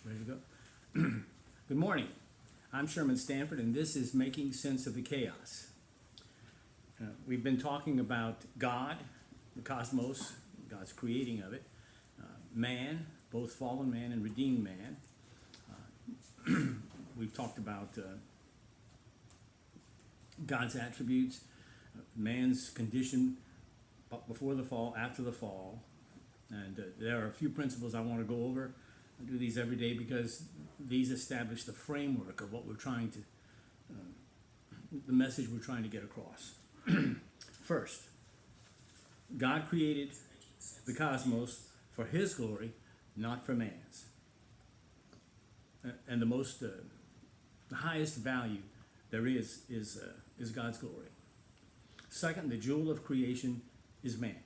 Ready to go? Good morning. I'm Sherman Stanford, and this is Making Sense of the Chaos. We've been talking about God, the cosmos, God's creating of it, man, both fallen man and redeemed man. We've talked about God's attributes, man's condition before the fall, after the fall, and there are a few principles I want to go over. I do these every day because these establish the framework of what we're trying to, the message we're trying to get across. First, God created the cosmos for His glory, not for man's. And the highest value there is God's glory. Second, the jewel of creation is man.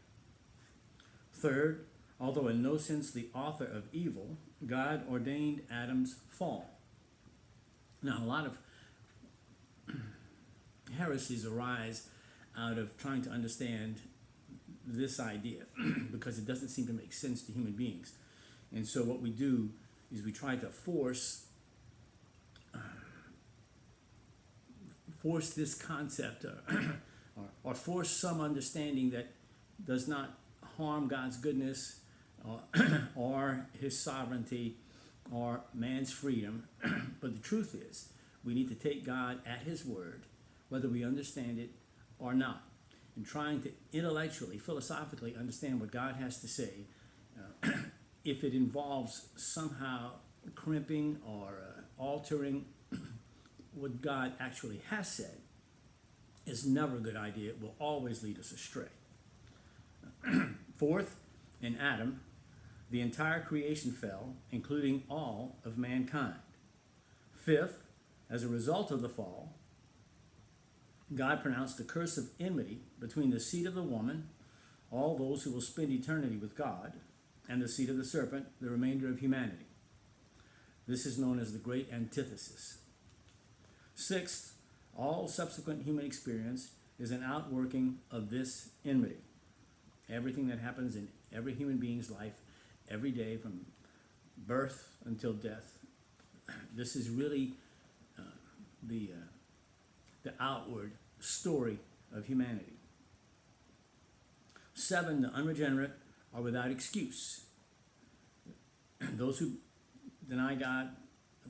Third, although in no sense the author of evil, God ordained Adam's fall. Now, a lot of heresies arise out of trying to understand this idea because it doesn't seem to make sense to human beings. And so what we do is we try to force this concept or force some understanding that does not harm God's goodness or His sovereignty or man's freedom. But the truth is, we need to take God at His word, whether we understand it or not. And trying to intellectually, philosophically understand what God has to say, if it involves somehow crimping or altering what God actually has said, is never a good idea. It will always lead us astray. Fourth, in Adam, the entire creation fell, including all of mankind. Fifth, as a result of the fall, God pronounced a curse of enmity between the seed of the woman, all those who will spend eternity with God, and the seed of the serpent, the remainder of humanity. This is known as the great antithesis. Sixth, all subsequent human experience is an outworking of this enmity. Everything that happens in every human being's life, every day from birth until death, this is really the outward story of humanity. Seven, the unregenerate are without excuse. Those who deny God,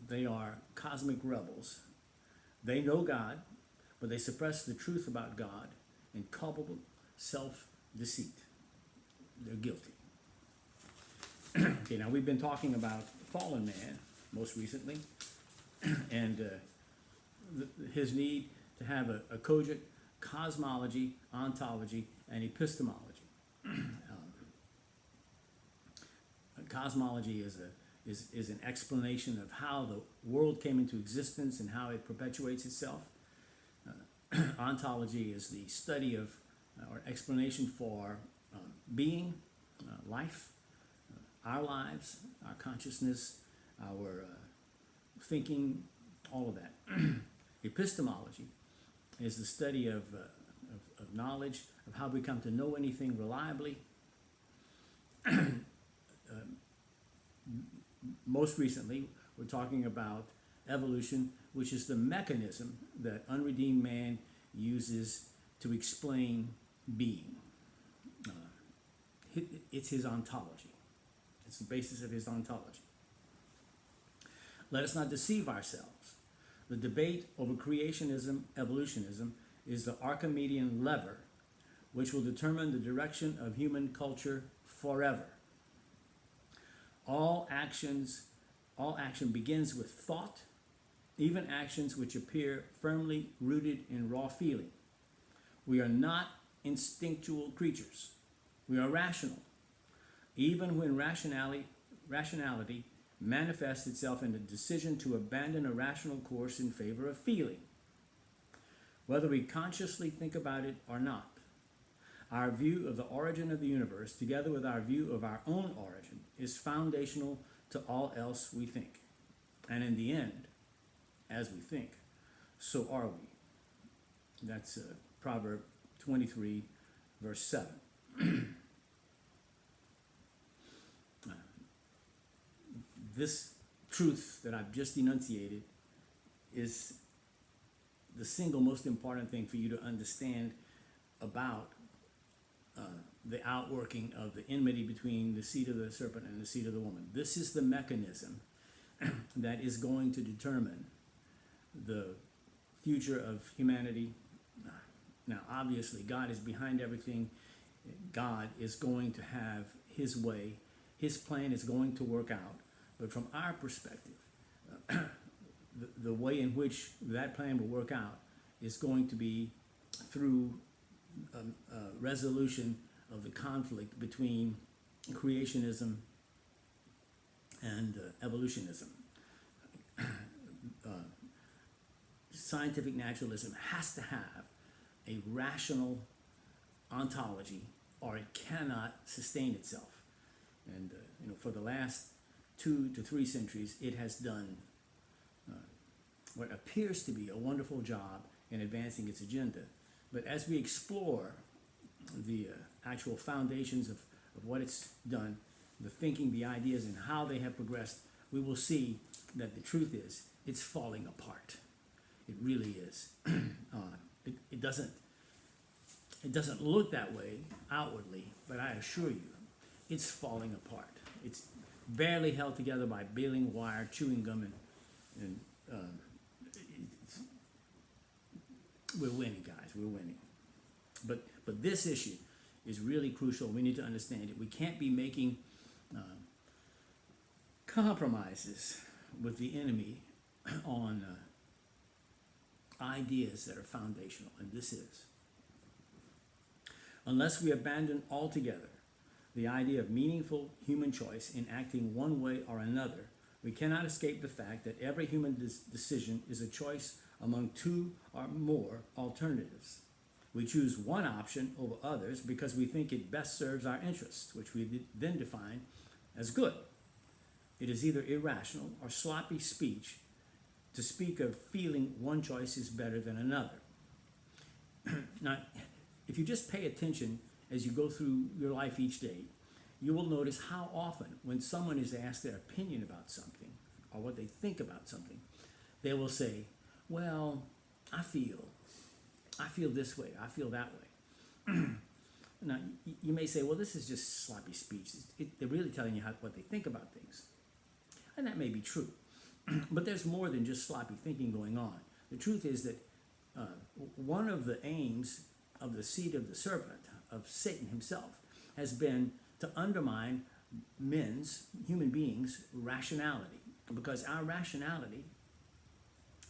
they are cosmic rebels. They know God, but they suppress the truth about God in culpable self-deceit. They're guilty. Okay, now we've been talking about fallen man most recently, and his need to have a cogent cosmology, ontology, and epistemology. Cosmology is an explanation of how the world came into existence and how it perpetuates itself. Ontology is the study of or explanation for being, life, our lives, our consciousness, our thinking, all of that. Epistemology is the study of knowledge, of how we come to know anything reliably. Most recently, we're talking about evolution, which is the mechanism that unredeemed man uses to explain being. It's his ontology. It's the basis of his ontology. Let us not deceive ourselves. The debate over creationism, evolutionism, is the Archimedean lever which will determine the direction of human culture forever. All action begins with thought, even actions which appear firmly rooted in raw feeling. We are not instinctual creatures. We are rational, even when rationality manifests itself in a decision to abandon a rational course in favor of feeling. Whether we consciously think about it or not, our view of the origin of the universe, together with our view of our own origin, is foundational to all else we think. And in the end, as we think, so are we. That's Proverb 23, verse 7. This truth that I've just enunciated is the single most important thing for you to understand about the outworking of the enmity between the seed of the serpent and the seed of the woman. This is the mechanism that is going to determine the future of humanity. Now, obviously, God is behind everything. God is going to have his way. His plan is going to work out. But from our perspective, the way in which that plan will work out is going to be through resolution of the conflict between creationism and evolutionism. Scientific naturalism has to have a rational ontology, or it cannot sustain itself. And for the last 2 to 3 centuries, it has done what appears to be a wonderful job in advancing its agenda. But as we explore the actual foundations of what it's done, the thinking, the ideas, and how they have progressed, we will see that the truth is it's falling apart. It really is. It doesn't look that way outwardly, but I assure you, it's falling apart. It's barely held together by baling wire, chewing gum, and we're winning, guys. We're winning. But this issue is really crucial. We need to understand it. We can't be making compromises with the enemy on ideas that are foundational, and this is. Unless we abandon altogether the idea of meaningful human choice in acting one way or another, we cannot escape the fact that every human decision is a choice among 2 or more alternatives. We choose one option over others because we think it best serves our interests, which we then define as good. It is either irrational or sloppy speech to speak of feeling one choice is better than another. Now, if you just pay attention as you go through your life each day, you will notice how often when someone is asked their opinion about something or what they think about something, they will say, well, I feel this way, I feel that way. Now, you may say, well, this is just sloppy speech. They're really telling you what they think about things. And that may be true. But there's more than just sloppy thinking going on. The truth is that one of the aims of the seed of the serpent, of Satan himself, has been to undermine human beings' rationality. Because our rationality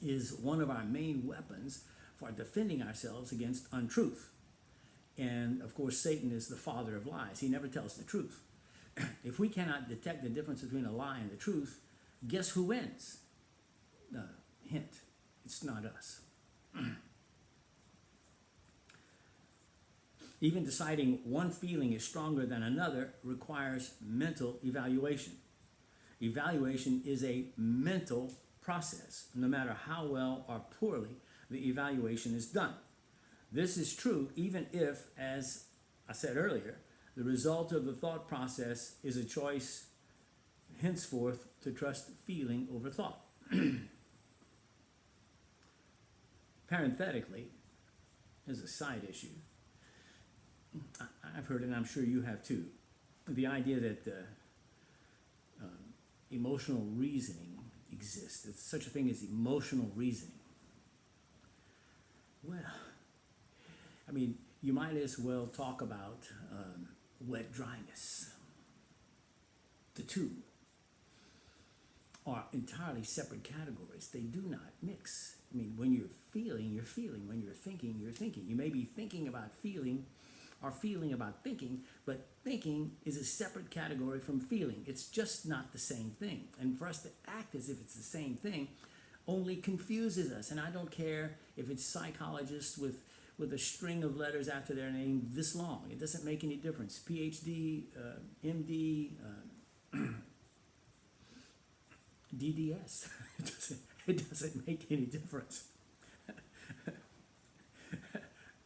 is one of our main weapons for defending ourselves against untruth. And of course, Satan is the father of lies. He never tells the truth. If we cannot detect the difference between a lie and the truth, guess who wins? Hint, it's not us. Even deciding one feeling is stronger than another requires mental evaluation. Evaluation is a mental process, no matter how well or poorly the evaluation is done. This is true even if, as I said earlier, the result of the thought process is a choice henceforth to trust feeling over thought. Parenthetically, as a side issue, I've heard, and I'm sure you have too, the idea that emotional reasoning exists. There's such a thing as emotional reasoning. Well, I mean, you might as well talk about wet dryness. The two are entirely separate categories. They do not mix. I mean, when you're feeling, you're feeling. When you're thinking, you're thinking. You may be thinking about feeling or feeling about thinking, but thinking is a separate category from feeling. It's just not the same thing. And for us to act as if it's the same thing only confuses us. And I don't care if it's psychologists with a string of letters after their name this long. It doesn't make any difference. PhD, MD, DDS. It doesn't make any difference.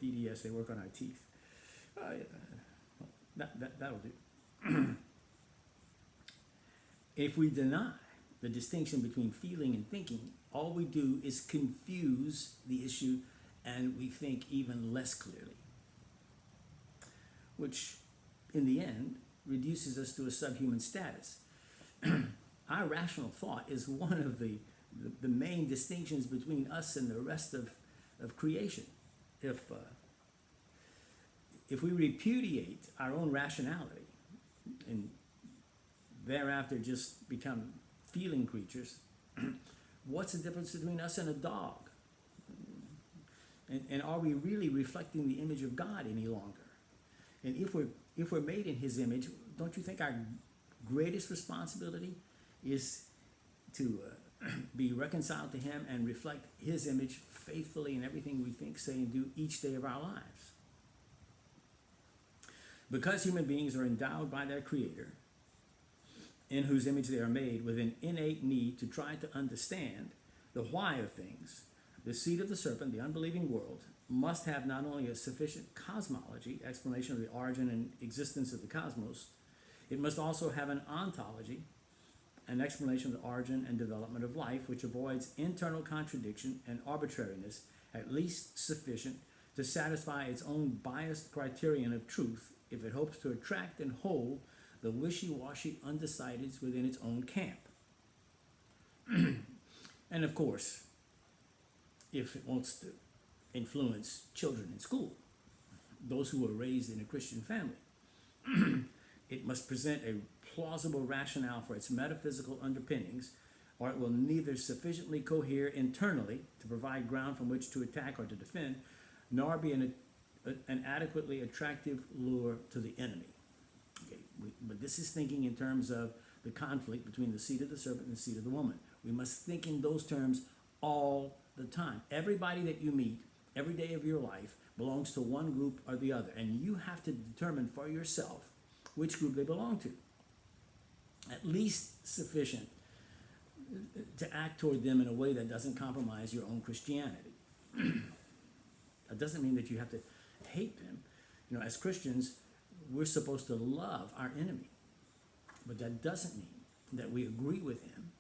DDS, they work on our teeth. That'll do. If we deny the distinction between feeling and thinking, all we do is confuse the issue and we think even less clearly, which in the end reduces us to a subhuman status. Our rational thought is one of the main distinctions between us and the rest of creation. If we repudiate our own rationality and thereafter just become feeling creatures, what's the difference between us and a dog? And are we really reflecting the image of God any longer? And if we're made in His image, don't you think our greatest responsibility is to be reconciled to Him and reflect His image faithfully in everything we think, say, and do each day of our lives? Because human beings are endowed by their Creator, in whose image they are made, with an innate need to try to understand the why of things, the seed of the serpent, the unbelieving world, must have not only a sufficient cosmology, explanation of the origin and existence of the cosmos, it must also have an ontology, an explanation of the origin and development of life, which avoids internal contradiction and arbitrariness, at least sufficient to satisfy its own biased criterion of truth if it hopes to attract and hold the wishy-washy undecideds within its own camp. And of course, if it wants to influence children in school, those who are raised in a Christian family, it must present a plausible rationale for its metaphysical underpinnings, or it will neither sufficiently cohere internally to provide ground from which to attack or to defend, nor be an adequately attractive lure to the enemy. Okay, but this is thinking in terms of the conflict between the seed of the serpent and the seed of the woman. We must think in those terms all the time. Everybody that you meet every day of your life belongs to one group or the other, and you have to determine for yourself which group they belong to. At least sufficient to act toward them in a way that doesn't compromise your own Christianity. That doesn't mean that you have to hate them. You know, as Christians, we're supposed to love our enemy, but that doesn't mean that we agree with him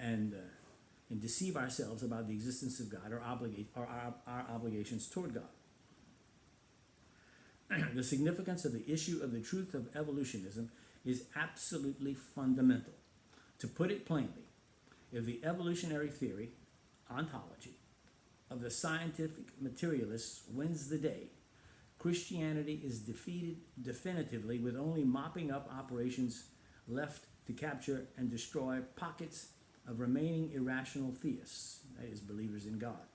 and deceive ourselves about the existence of God or our obligations toward God. The significance of the issue of the truth of evolutionism is absolutely fundamental. To put it plainly, if the evolutionary theory, ontology, of the scientific materialists wins the day, Christianity is defeated definitively, with only mopping up operations left to capture and destroy pockets of remaining irrational theists, that is, believers in God.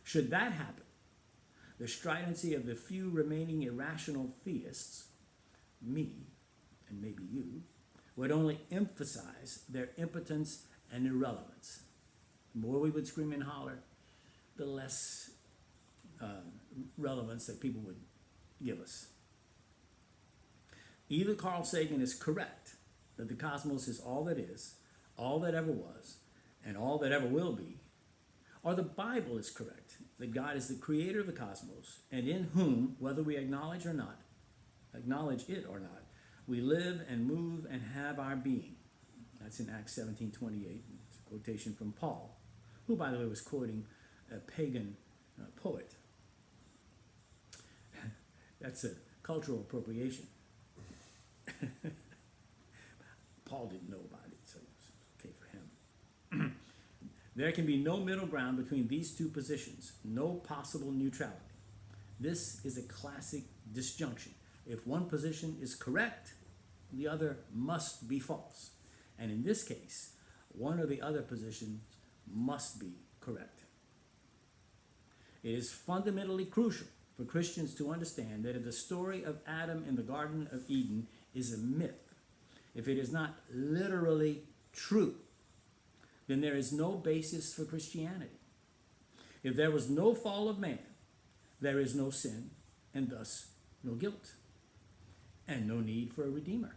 Should that happen, the stridency of the few remaining irrational theists, me and maybe you, would only emphasize their impotence and irrelevance. The more we would scream and holler, the less relevance that people would give us. Either Carl Sagan is correct that the cosmos is all that is, all that ever was, and all that ever will be, or the Bible is correct that God is the creator of the cosmos, and in whom, whether we acknowledge it or not, we live and move and have our being. That's in Acts 17:28. It's a quotation from Paul, who, by the way, was quoting a pagan poet. That's a cultural appropriation. Paul didn't know about it, so it's okay for him. There can be no middle ground between these two positions, no possible neutrality. This is a classic disjunction. If one position is correct, the other must be false. And in this case, one or the other positions must be correct. It is fundamentally crucial for Christians to understand that if the story of Adam in the Garden of Eden is a myth, if it is not literally true, then there is no basis for Christianity. If there was no fall of man, there is no sin, and thus no guilt, and no need for a redeemer.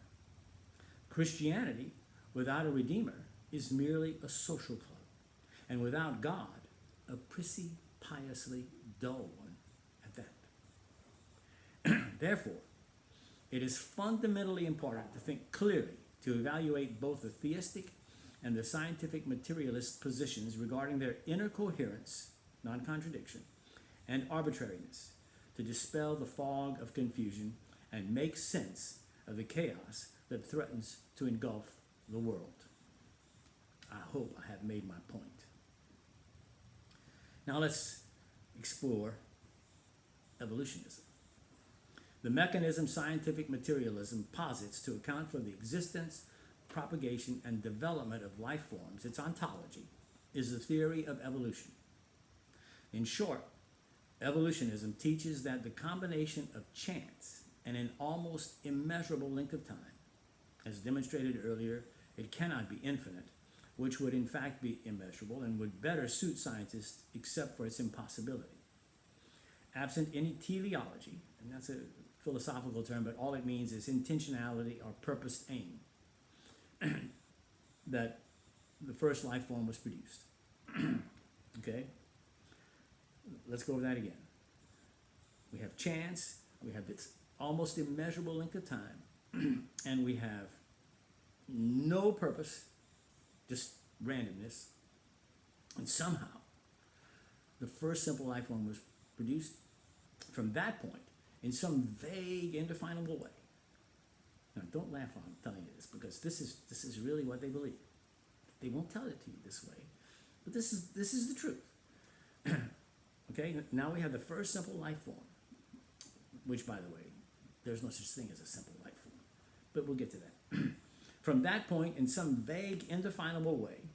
Christianity without a redeemer is merely a social club, and without God, a prissy, piously dull one at that. Therefore, it is fundamentally important to think clearly, to evaluate both the theistic and the scientific materialist positions regarding their inner coherence, non-contradiction, and arbitrariness to dispel the fog of confusion and make sense of the chaos that threatens to engulf the world. I hope I have made my point. Now let's explore evolutionism. The mechanism scientific materialism posits to account for the existence, propagation, and development of life forms, its ontology, is the theory of evolution. In short, evolutionism teaches that the combination of chance and an almost immeasurable length of time, as demonstrated earlier, it cannot be infinite, which would in fact be immeasurable and would better suit scientists except for its impossibility. Absent any teleology, and that's a philosophical term, but all it means is intentionality or purposed aim, that the first life form was produced. Okay? Let's go over that again. We have chance, we have this almost immeasurable length of time, and we have no purpose, just randomness, and somehow the first simple life form was produced from that point in some vague, indefinable way. Now, don't laugh while I'm telling you this, because this is really what they believe. They won't tell it to you this way, but this is the truth. Okay, now we have the first simple life form, which, by the way, there's no such thing as a simple life form, but we'll get to that. From that point, in some vague, indefinable way,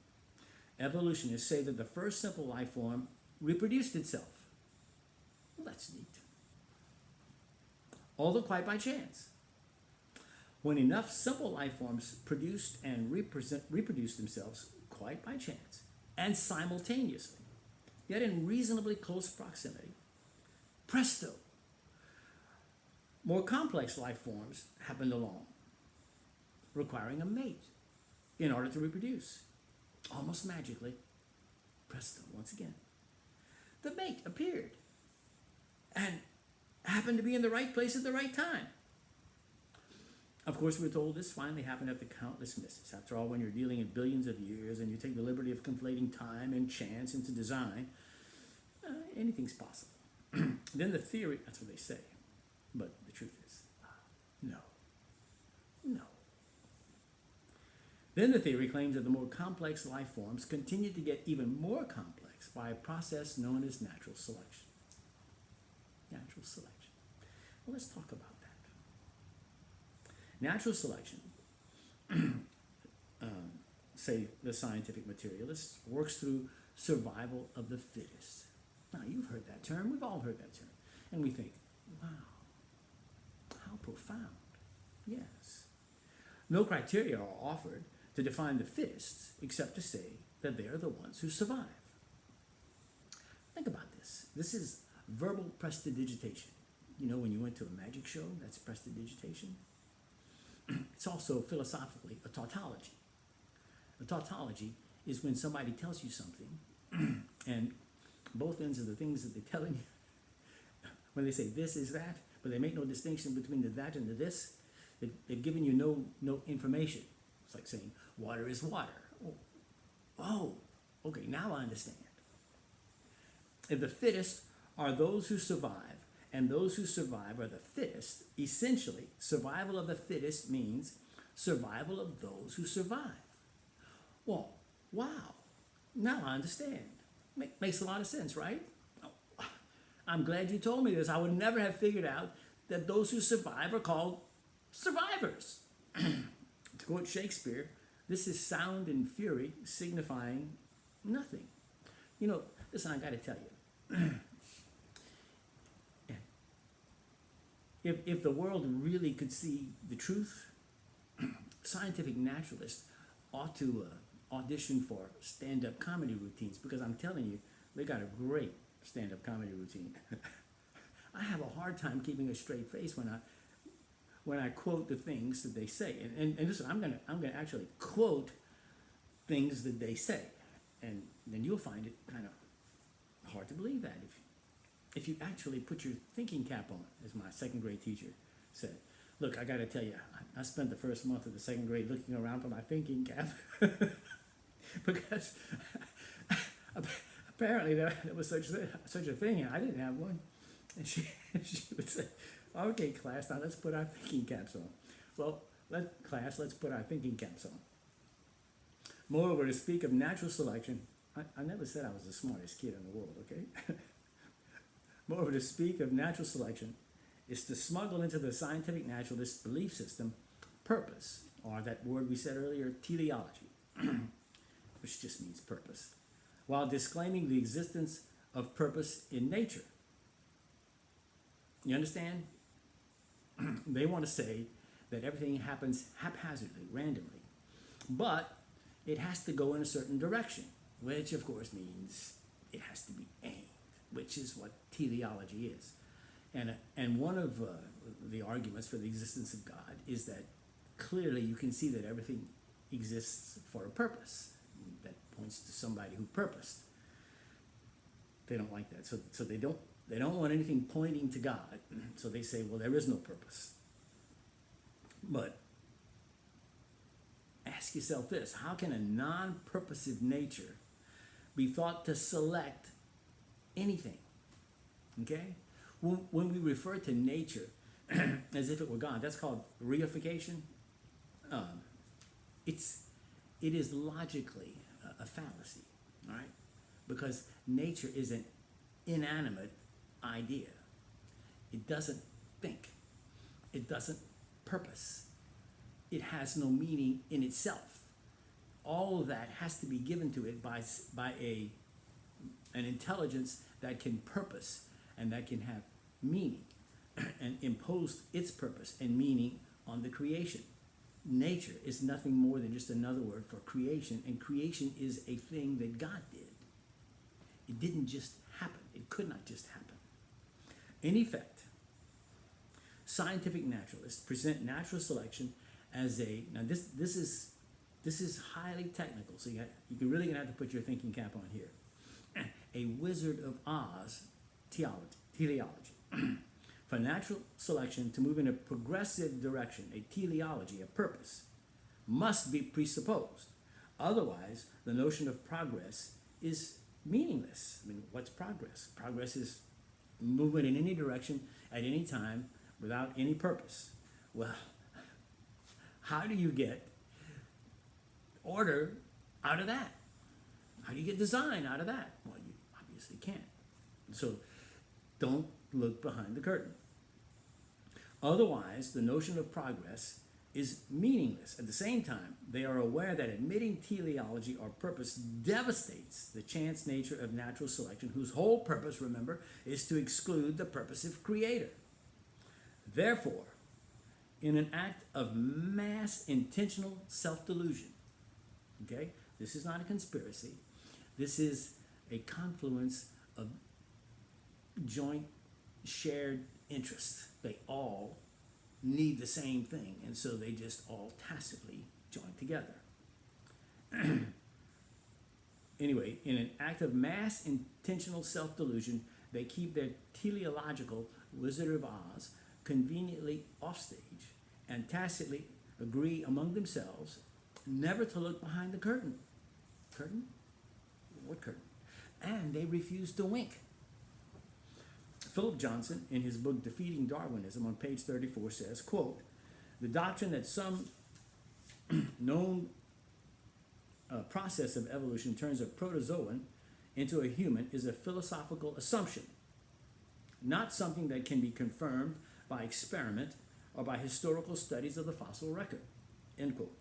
evolutionists say that the first simple life form reproduced itself. Well, that's neat. Although quite by chance. When enough simple life forms produced and reproduced themselves quite by chance and simultaneously, yet in reasonably close proximity, presto, more complex life forms happened along, requiring a mate in order to reproduce. Almost magically, presto, once again, the mate appeared and happened to be in the right place at the right time. Of course, we're told this finally happened after countless misses. After all, when you're dealing in billions of years and you take the liberty of conflating time and chance into design, anything's possible. Then the theory, that's what they say, but the truth is, no. Then the theory claims that the more complex life forms continue to get even more complex by a process known as natural selection. Natural selection. Well, let's talk about that. Natural selection, say the scientific materialists, works through survival of the fittest. Now, you've heard that term. We've all heard that term. And we think, wow, how profound. Yes. No criteria are offered to define the fittest except to say that they are the ones who survive. Think about this. This is verbal prestidigitation. You know, when you went to a magic show, that's prestidigitation. It's also philosophically a tautology. A tautology is when somebody tells you something and both ends of the things that they're telling you, when they say this is that, but they make no distinction between the that and the this, they've given you no information. It's like saying water is water. Oh, okay, now I understand. If the fittest are those who survive, and those who survive are the fittest, essentially, survival of the fittest means survival of those who survive. Well, wow, now I understand. Makes a lot of sense, right? I'm glad you told me this. I would never have figured out that those who survive are called survivors. To quote Shakespeare, this is sound and fury signifying nothing. You know, listen, I got to tell you. If the world really could see the truth, scientific naturalists ought to audition for stand-up comedy routines, because I'm telling you, they got a great stand-up comedy routine. I have a hard time keeping a straight face when I quote the things that they say. And listen, I'm gonna actually quote things that they say, and then you'll find it kind of hard to believe that if you actually put your thinking cap on, as my second grade teacher said. Look, I got to tell you, I spent the first month of the second grade looking around for my thinking cap. because apparently there was such a thing, and I didn't have one. And she would say, "Okay, class, now let's put our thinking caps on." Well, let's put our thinking caps on. Moreover, to speak of natural selection, I never said I was the smartest kid in the world, okay? Moreover, to speak of natural selection is to smuggle into the scientific naturalist belief system purpose, or that word we said earlier, teleology, which just means purpose, while disclaiming the existence of purpose in nature. You understand? They want to say that everything happens haphazardly, randomly, but it has to go in a certain direction, which of course means it has to be aimed, which is what teleology is. And one of the arguments for the existence of God is that clearly you can see that everything exists for a purpose. That points to somebody who purposed. They don't like that, so they don't want anything pointing to God. So they say, well, there is no purpose. But ask yourself this: how can a non-purposive nature be thought to select anything? Okay? When we refer to nature as if it were God, that's called reification. It is logically a fallacy, all right? Because nature is an inanimate idea. It doesn't think. It doesn't purpose. It has no meaning in itself. All of that has to be given to it by an intelligence that can purpose and that can have meaning and impose its purpose and meaning on the creation. Nature is nothing more than just another word for creation, and creation is a thing that God did. It didn't just happen. It could not just happen. In effect, scientific naturalists present natural selection as a, now this is highly technical, so you're really gonna have to put your thinking cap on here. A Wizard of Oz teleology. For natural selection to move in a progressive direction, a teleology, a purpose, must be presupposed. Otherwise, the notion of progress is meaningless. I mean, what's progress? Progress is movement in any direction at any time without any purpose. Well, how do you get order out of that? How do you get design out of that? Well, you obviously can't. So don't look behind the curtain. Otherwise, the notion of progress is meaningless. At the same time, they are aware that admitting teleology or purpose devastates the chance nature of natural selection, whose whole purpose, remember, is to exclude the purposive creator. Therefore, in an act of mass intentional self-delusion, okay, this is not a conspiracy, this is a confluence of joint shared interests. They all need the same thing, and so they just all tacitly join together. Anyway, in an act of mass intentional self-delusion, they keep their teleological Wizard of Oz conveniently offstage and tacitly agree among themselves never to look behind the curtain. Curtain? What curtain? And they refuse to wink. Philip Johnson, in his book Defeating Darwinism on page 34, says, quote, "The doctrine that some known process of evolution turns a protozoan into a human is a philosophical assumption, not something that can be confirmed by experiment or by historical studies of the fossil record," end quote.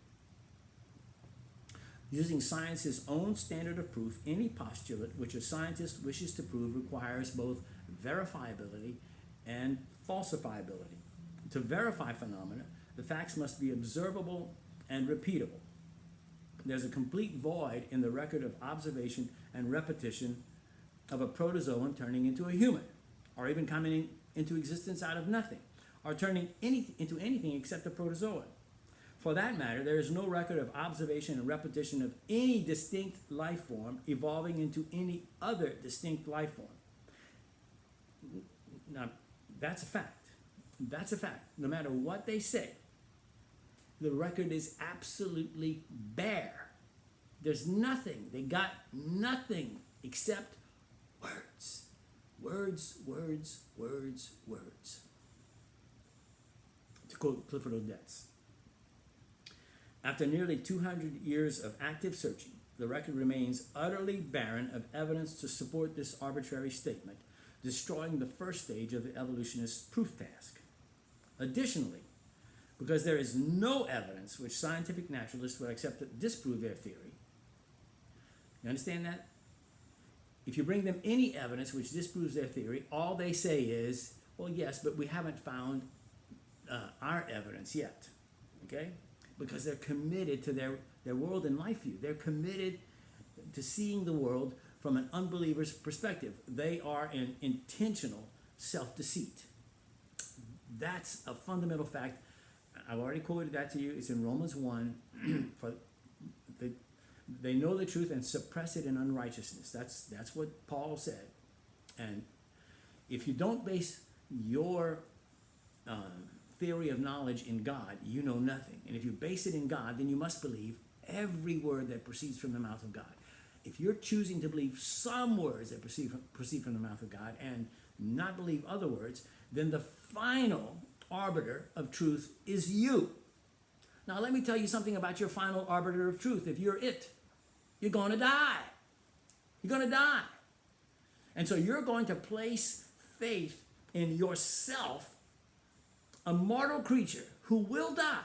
Using science's own standard of proof, any postulate which a scientist wishes to prove requires both verifiability and falsifiability. To verify phenomena, the facts must be observable and repeatable. There's a complete void in the record of observation and repetition of a protozoan turning into a human, or even coming into existence out of nothing, or turning into anything except a protozoan. For that matter, there is no record of observation and repetition of any distinct life form evolving into any other distinct life form. Now, that's a fact. That's a fact. No matter what they say, the record is absolutely bare There's nothing. They got nothing except words. Words, words, words, words. To quote Clifford Odets. After nearly 200 years of active searching, the record remains utterly barren of evidence to support this arbitrary statement, destroying the first stage of the evolutionist's proof task. Additionally, because there is no evidence which scientific naturalists would accept to disprove their theory, you understand that? If you bring them any evidence which disproves their theory, all they say is, well, yes, but we haven't found our evidence yet, okay? Because they're committed to their world and life view. They're committed to seeing the world from an unbeliever's perspective. They are in intentional self-deceit. That's a fundamental fact. I've already quoted that to you. It's in Romans 1. They know the truth and suppress it in unrighteousness. That's what Paul said. And if you don't base your theory of knowledge in God, you know nothing. And if you base it in God, then you must believe every word that proceeds from the mouth of God. If you're choosing to believe some words that proceed from the mouth of God and not believe other words, then the final arbiter of truth is you. Now let me tell you something about your final arbiter of truth. If you're it, you're going to die. You're going to die. And so you're going to place faith in yourself, a mortal creature who will die,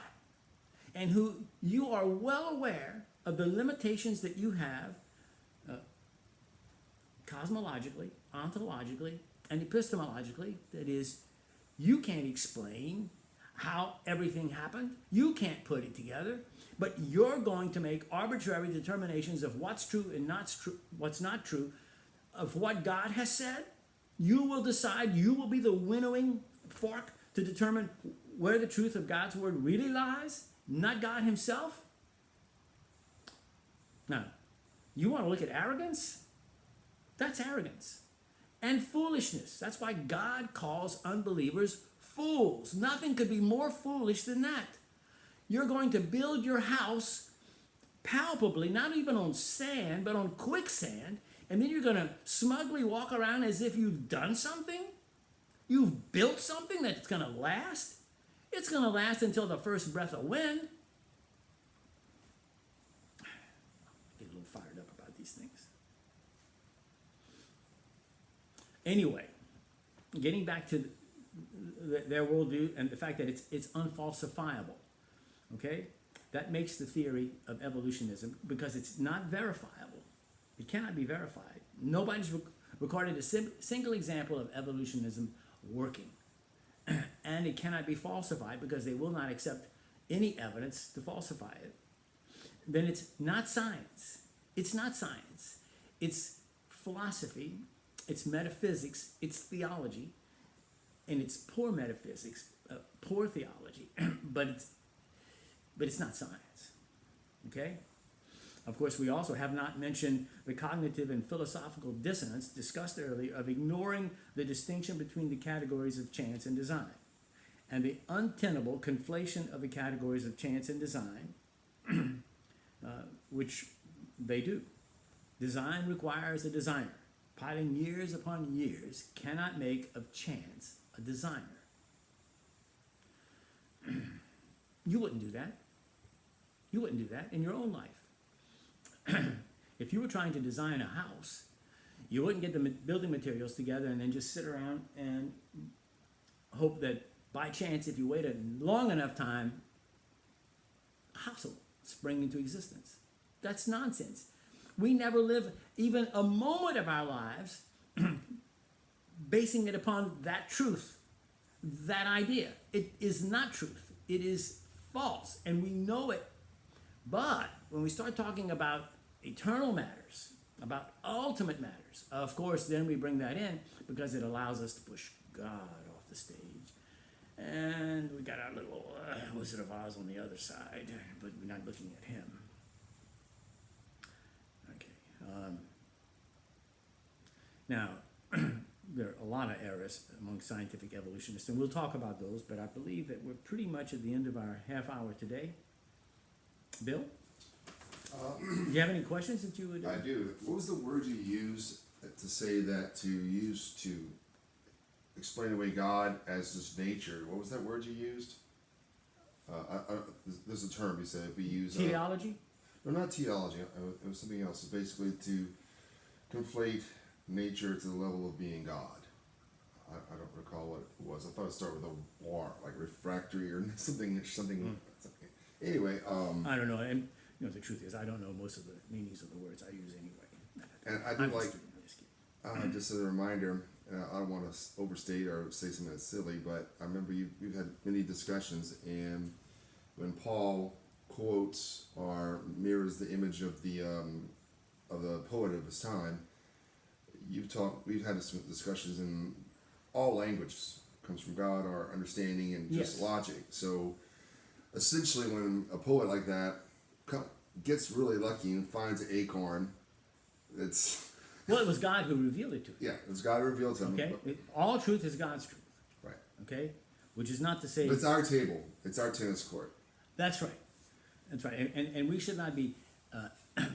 and who you are well aware of the limitations that you have cosmologically, ontologically, and epistemologically. That is, you can't explain how everything happened. You can't put it together, but you're going to make arbitrary determinations of what's true and what's not true, of what God has said. You will decide, you will be the winnowing fork to determine where the truth of God's word really lies, not God himself. Now, you want to look at arrogance? That's arrogance. And foolishness. That's why God calls unbelievers fools. Nothing could be more foolish than that. You're going to build your house palpably, not even on sand, but on quicksand, and then you're going to smugly walk around as if you've done something? You've built something that's going to last? It's going to last until the first breath of wind. I get a little fired up about these things. Anyway, getting back to their worldview and the fact that it's unfalsifiable, okay? That makes the theory of evolutionism, because it's not verifiable. It cannot be verified. Nobody's recorded a single example of evolutionism working. And it cannot be falsified because they will not accept any evidence to falsify it. Then it's not science. It's not science. It's philosophy. It's metaphysics. It's theology. And it's poor metaphysics, poor theology, but it's not science. Okay? Of course, we also have not mentioned the cognitive and philosophical dissonance discussed earlier of ignoring the distinction between the categories of chance and design, and the untenable conflation of the categories of chance and design, which they do. Design requires a designer. Piling years upon years cannot make of chance a designer. You wouldn't do that. You wouldn't do that in your own life. If you were trying to design a house, you wouldn't get the building materials together and then just sit around and hope that by chance, if you waited long enough time, a house will spring into existence. That's nonsense. We never live even a moment of our lives basing it upon that truth, that idea. It is not truth. It is false, and we know it. But when we start talking about eternal matters, about ultimate matters, of course, then we bring that in because it allows us to push God off the stage. And we got our little Wizard of Oz on the other side, but we're not looking at him. Okay. Now, there are a lot of errors among scientific evolutionists, and we'll talk about those, but I believe that we're pretty much at the end of our half hour today. Bill? Do you have any questions that you would? I do. What was the word you used to say that to use to explain away God as His nature? What was that word you used? There's a term you said if we use. Teleology? No, not theology. It was something else. It's basically to conflate nature to the level of being God. I don't recall what it was. I thought it started with a war, like refractory or something. Anyway, I don't know. And you know, the truth is, I don't know most of the meanings of the words I use anyway. and I do I'm like, just kidding, I'm just kidding. just as a reminder, I don't want to overstate or say something that's silly, but I remember we've had many discussions, and when Paul quotes or mirrors the image of the poet of his time, we've had some discussions in all languages comes from God, our understanding and just Yes. logic. So essentially, when a poet like that gets really lucky and finds an acorn, it's Well, it was God who revealed it to him. yeah, it's God revealed to him. Okay? All truth is God's truth. Right. Okay? Which is not to say. But it's our table. It's our tennis court. That's right. That's right. And we should not be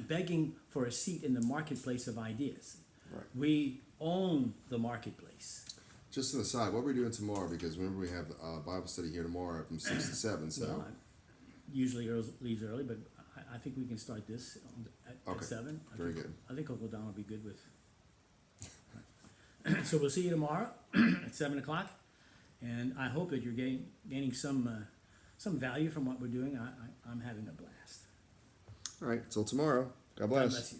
begging for a seat in the marketplace of ideas. Right. We own the marketplace. Just an aside, what are we doing tomorrow? Because remember we have Bible study here tomorrow from 6 to 7. So Well, I usually leaves early, but I think we can start this at Okay. 7. Very good. I think Uncle Don will be good with. So we'll see you tomorrow at 7 o'clock, and I hope that you're gaining some value from what we're doing. I'm having a blast. all right, till tomorrow. God God bless. bless you.